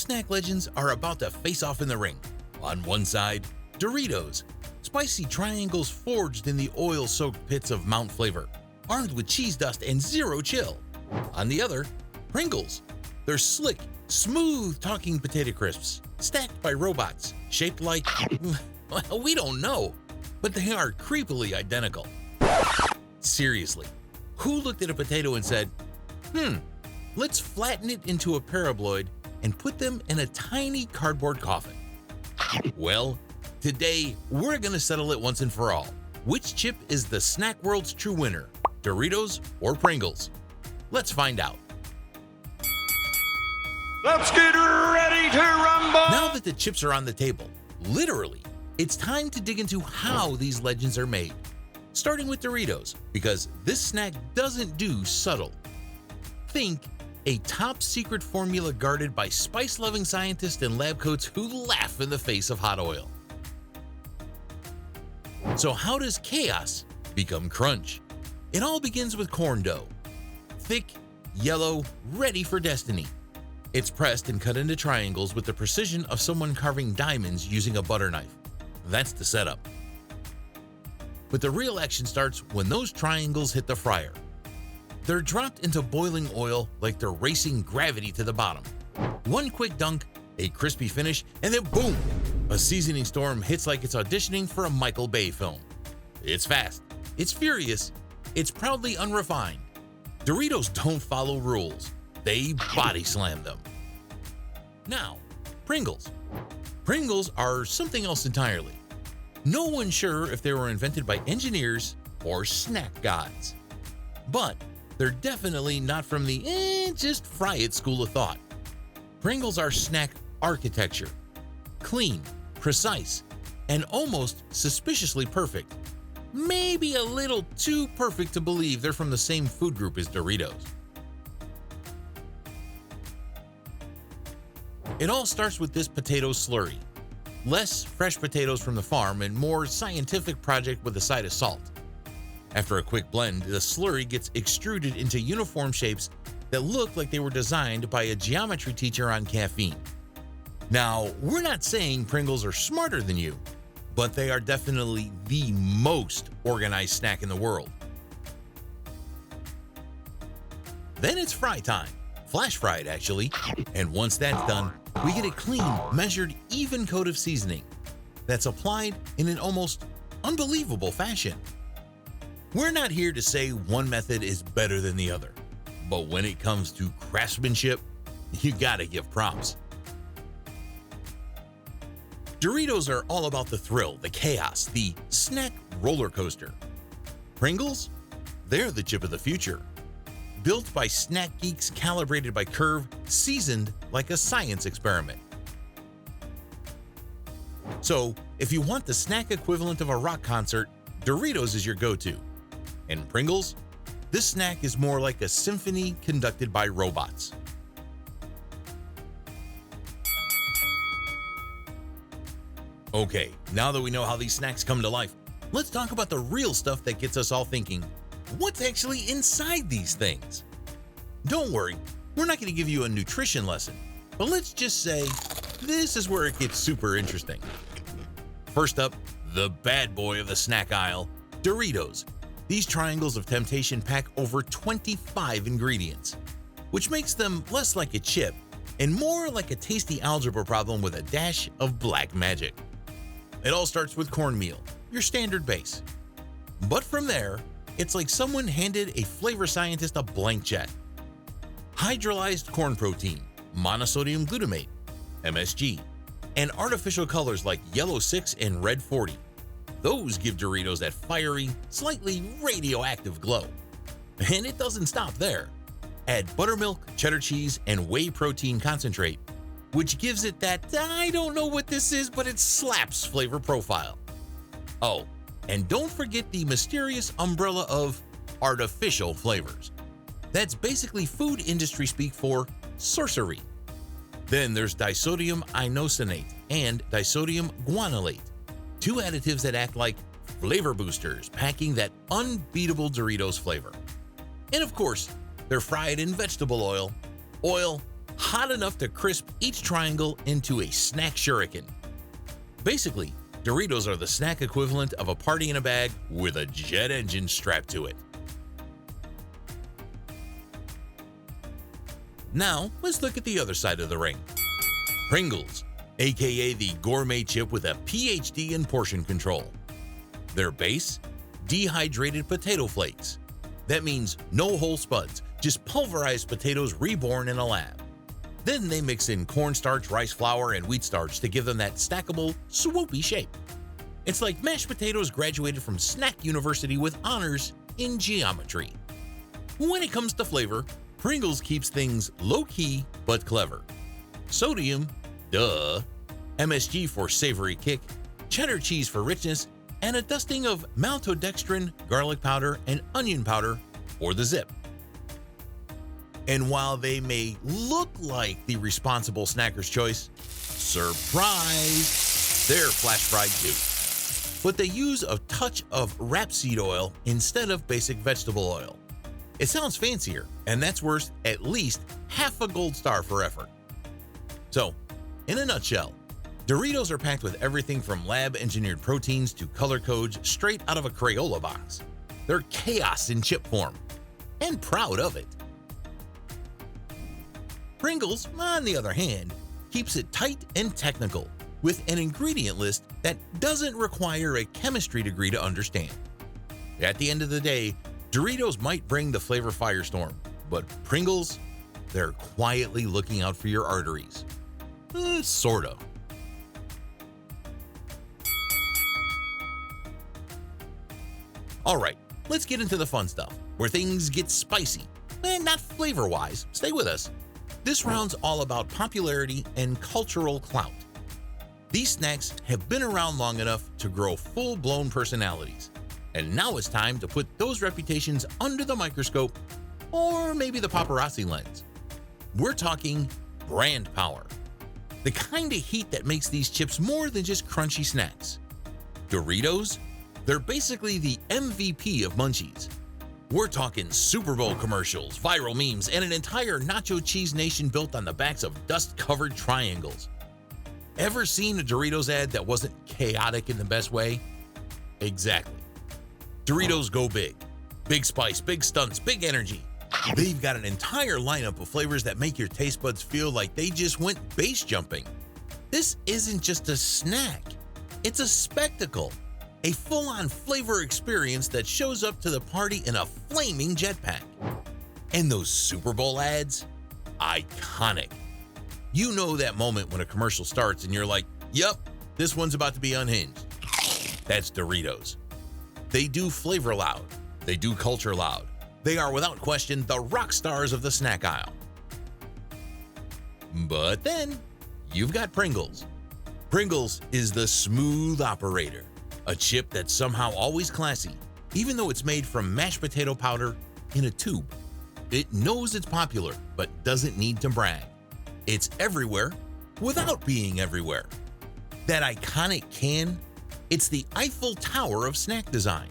snack legends are about to face off in the ring. On one side, Doritos, spicy triangles forged in the oil-soaked pits of Mount Flavor, armed with cheese dust and zero chill. On the other, Pringles. They're slick, smooth talking potato crisps, stacked by robots, shaped like, well, we don't know, but they are creepily identical. Seriously, who looked at a potato and said, let's flatten it into a paraboloid and put them in a tiny cardboard coffin? Well, today we're gonna settle it once and for all. Which chip is the snack world's true winner, Doritos or Pringles? Let's find out. Let's get ready to rumble! Now that the chips are on the table, literally, it's time to dig into how these legends are made. Starting with Doritos, because this snack doesn't do subtle. Think a top-secret formula guarded by spice-loving scientists and lab coats who laugh in the face of hot oil. So how does chaos become crunch? It all begins with corn dough. Thick, yellow, ready for destiny. It's pressed and cut into triangles with the precision of someone carving diamonds using a butter knife. That's the setup. But the real action starts when those triangles hit the fryer. They're dropped into boiling oil like they're racing gravity to the bottom. One quick dunk, a crispy finish, and then boom! A seasoning storm hits like it's auditioning for a Michael Bay film. It's fast, it's furious, it's proudly unrefined. Doritos don't follow rules, they body slam them. Now, Pringles. Pringles are something else entirely. No one's sure if they were invented by engineers or snack gods. But they're definitely not from the just fry it school of thought. Pringles are snack architecture. Clean, precise, and almost suspiciously perfect. Maybe a little too perfect to believe they're from the same food group as Doritos. It all starts with this potato slurry. Less fresh potatoes from the farm and more scientific project with a side of salt. After a quick blend, the slurry gets extruded into uniform shapes that look like they were designed by a geometry teacher on caffeine. Now, we're not saying Pringles are smarter than you, but they are definitely the most organized snack in the world. Then it's fry time. Flash fried, actually. And once that's done, we get a clean, measured, even coat of seasoning that's applied in an almost unbelievable fashion. We're not here to say one method is better than the other, but when it comes to craftsmanship, you gotta give props. Doritos are all about the thrill, the chaos, the snack roller coaster. Pringles? They're the chip of the future. Built by snack geeks, calibrated by curve, seasoned like a science experiment. So, if you want the snack equivalent of a rock concert, Doritos is your go-to. And Pringles? This snack is more like a symphony conducted by robots. Okay, now that we know how these snacks come to life, let's talk about the real stuff that gets us all thinking, what's actually inside these things? Don't worry, we're not going to give you a nutrition lesson, but let's just say this is where it gets super interesting. First up, the bad boy of the snack aisle, Doritos. These triangles of temptation pack over 25 ingredients, which makes them less like a chip and more like a tasty algebra problem with a dash of black magic. It all starts with cornmeal, your standard base. But from there, it's like someone handed a flavor scientist a blank check. Hydrolyzed corn protein, monosodium glutamate, MSG, and artificial colors like yellow 6 and red 40. Those give Doritos that fiery, slightly radioactive glow. And it doesn't stop there. Add buttermilk, cheddar cheese, and whey protein concentrate, which gives it that I don't know what this is, but it slaps flavor profile. Oh, and don't forget the mysterious umbrella of artificial flavors. That's basically food industry speak for sorcery. Then there's disodium inosinate and disodium guanylate, two additives that act like flavor boosters, packing that unbeatable Doritos flavor. And of course, they're fried in vegetable oil, hot enough to crisp each triangle into a snack shuriken. Basically, Doritos are the snack equivalent of a party in a bag with a jet engine strapped to it. Now, let's look at the other side of the ring. Pringles, aka the gourmet chip with a PhD in portion control. Their base? Dehydrated potato flakes. That means no whole spuds, just pulverized potatoes reborn in a lab. Then they mix in cornstarch, rice flour, and wheat starch to give them that stackable, swoopy shape. It's like mashed potatoes graduated from Snack University with honors in geometry. When it comes to flavor, Pringles keeps things low-key but clever. Sodium, duh, MSG for savory kick, cheddar cheese for richness, and a dusting of maltodextrin, garlic powder, and onion powder for the zip. And while they may look like the responsible snacker's choice, surprise, they're flash fried too. But they use a touch of rapeseed oil instead of basic vegetable oil. It sounds fancier, and that's worth at least half a gold star for effort. So, in a nutshell, Doritos are packed with everything from lab-engineered proteins to color codes straight out of a Crayola box. They're chaos in chip form, and proud of it. Pringles, on the other hand, keeps it tight and technical, with an ingredient list that doesn't require a chemistry degree to understand. At the end of the day, Doritos might bring the flavor firestorm, but Pringles, they're quietly looking out for your arteries. Sort of. Alright, let's get into the fun stuff, where things get spicy. Not flavor-wise, stay with us. This round's all about popularity and cultural clout. These snacks have been around long enough to grow full-blown personalities, and now it's time to put those reputations under the microscope, or maybe the paparazzi lens. We're talking brand power. The kind of heat that makes these chips more than just crunchy snacks. Doritos? They're basically the MVP of munchies. We're talking Super Bowl commercials, viral memes, and an entire nacho cheese nation built on the backs of dust-covered triangles. Ever seen a Doritos ad that wasn't chaotic in the best way? Exactly. Doritos go big. Big spice, big stunts, big energy. They've got an entire lineup of flavors that make your taste buds feel like they just went base jumping. This isn't just a snack. It's a spectacle. A full-on flavor experience that shows up to the party in a flaming jetpack. And those Super Bowl ads? Iconic. You know that moment when a commercial starts and you're like, yup, this one's about to be unhinged. That's Doritos. They do flavor loud. They do culture loud. They are without question the rock stars of the snack aisle. But then, you've got Pringles. Pringles is the smooth operator. A chip that's somehow always classy, even though it's made from mashed potato powder in a tube. It knows it's popular, but doesn't need to brag. It's everywhere without being everywhere. That iconic can, it's the Eiffel Tower of snack design.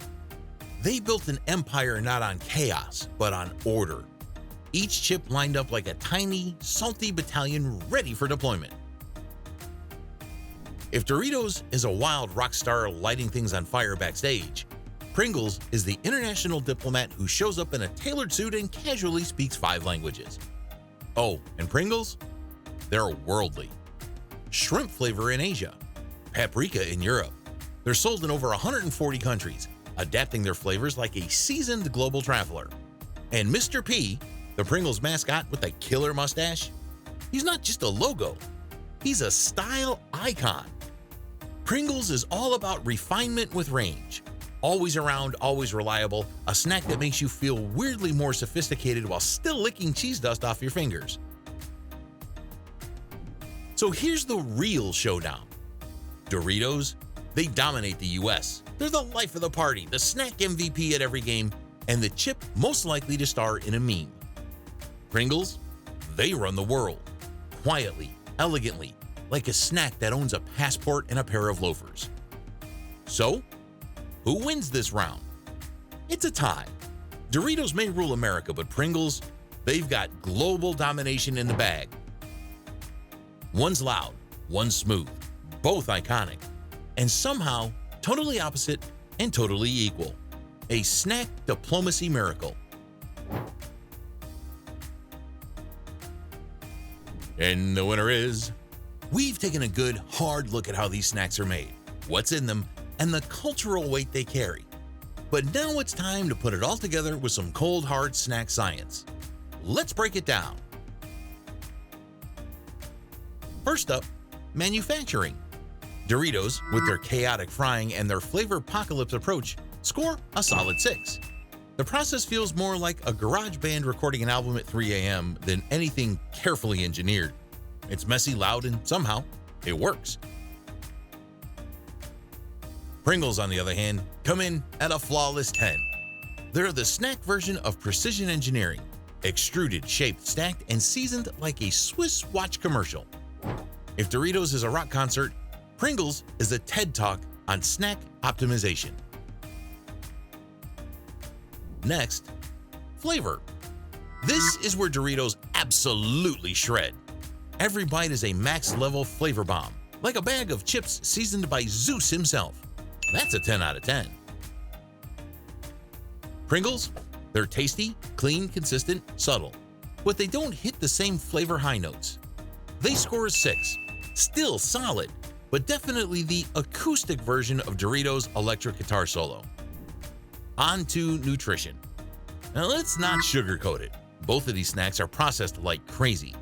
They built an empire not on chaos, but on order. Each chip lined up like a tiny, salty battalion ready for deployment. If Doritos is a wild rock star lighting things on fire backstage, Pringles is the international diplomat who shows up in a tailored suit and casually speaks 5 languages. Oh, and Pringles? They're worldly. Shrimp flavor in Asia, paprika in Europe. They're sold in over 140 countries, adapting their flavors like a seasoned global traveler. And Mr. P, the Pringles mascot with a killer mustache, he's not just a logo, he's a style icon. Pringles is all about refinement with range. Always around, always reliable, a snack that makes you feel weirdly more sophisticated while still licking cheese dust off your fingers. So here's the real showdown. Doritos, they dominate the US. They're the life of the party, the snack MVP at every game, and the chip most likely to star in a meme. Pringles, they run the world. Quietly, elegantly, like a snack that owns a passport and a pair of loafers. So, who wins this round? It's a tie. Doritos may rule America, but Pringles, they've got global domination in the bag. One's loud, one's smooth, both iconic, and somehow totally opposite and totally equal. A snack diplomacy miracle. And the winner is... We've taken a good, hard look at how these snacks are made, what's in them, and the cultural weight they carry. But now it's time to put it all together with some cold, hard snack science. Let's break it down. First up, manufacturing. Doritos, with their chaotic frying and their flavor apocalypse approach, score a solid 6. The process feels more like a garage band recording an album at 3 a.m. than anything carefully engineered. It's messy, loud, and somehow it works. Pringles, on the other hand, come in at a flawless 10. They're the snack version of precision engineering, extruded, shaped, stacked, and seasoned like a Swiss watch commercial. If Doritos is a rock concert, Pringles is a TED Talk on snack optimization. Next, flavor. This is where Doritos absolutely shred. Every bite is a max-level flavor bomb, like a bag of chips seasoned by Zeus himself. That's a 10 out of 10. Pringles, they're tasty, clean, consistent, subtle, but they don't hit the same flavor high notes. They score a 6, still solid, but definitely the acoustic version of Doritos' electric guitar solo. On to nutrition. Now let's not sugarcoat it. Both of these snacks are processed like crazy.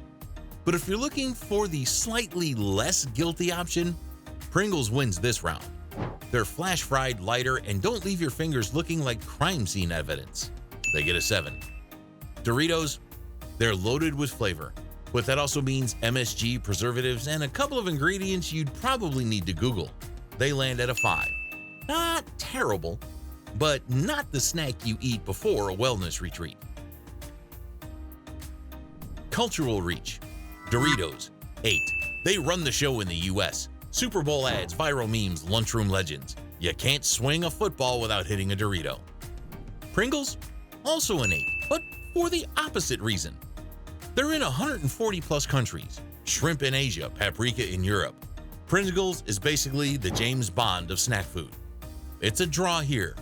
But if you're looking for the slightly less guilty option, Pringles wins this round. They're flash fried, lighter, and don't leave your fingers looking like crime scene evidence. They get a 7. Doritos, they're loaded with flavor, but that also means MSG, preservatives, and a couple of ingredients you'd probably need to Google. They land at a 5. Not terrible, but not the snack you eat before a wellness retreat. Cultural reach. Doritos, 8. They run the show in the US. Super Bowl ads, viral memes, lunchroom legends. You can't swing a football without hitting a Dorito. Pringles, also an 8, but for the opposite reason. They're in 140 plus countries. Shrimp in Asia, paprika in Europe. Pringles is basically the James Bond of snack food. It's a draw here.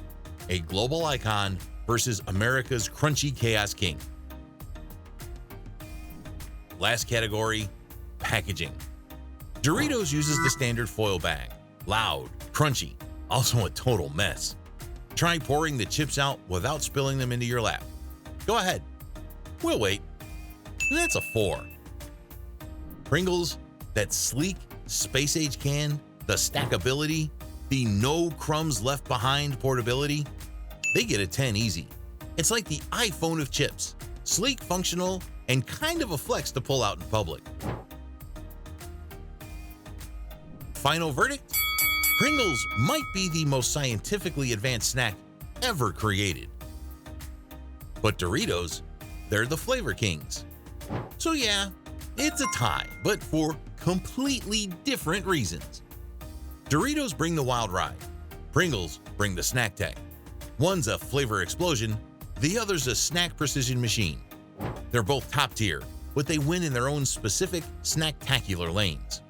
A global icon versus America's crunchy chaos king. Last category, packaging. Doritos uses the standard foil bag. Loud, crunchy, also a total mess. Try pouring the chips out without spilling them into your lap. Go ahead. We'll wait. That's a 4. Pringles, that sleek, space-age can, the stackability, the no crumbs left behind portability, they get a 10 easy. It's like the iPhone of chips. Sleek, functional, and kind of a flex to pull out in public. Final verdict? Pringles might be the most scientifically advanced snack ever created. But Doritos, they're the flavor kings. So yeah, it's a tie, but for completely different reasons. Doritos bring the wild ride. Pringles bring the snack tech. One's a flavor explosion, the other's a snack precision machine. They're both top tier, but they win in their own specific snacktacular lanes.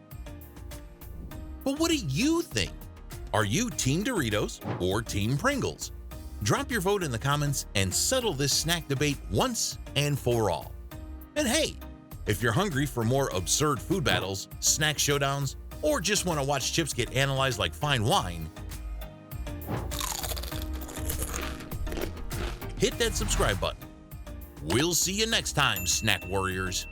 But what do you think? Are you Team Doritos or Team Pringles? Drop your vote in the comments and settle this snack debate once and for all. And hey, if you're hungry for more absurd food battles, snack showdowns, or just want to watch chips get analyzed like fine wine, hit that subscribe button. We'll see you next time, snack warriors.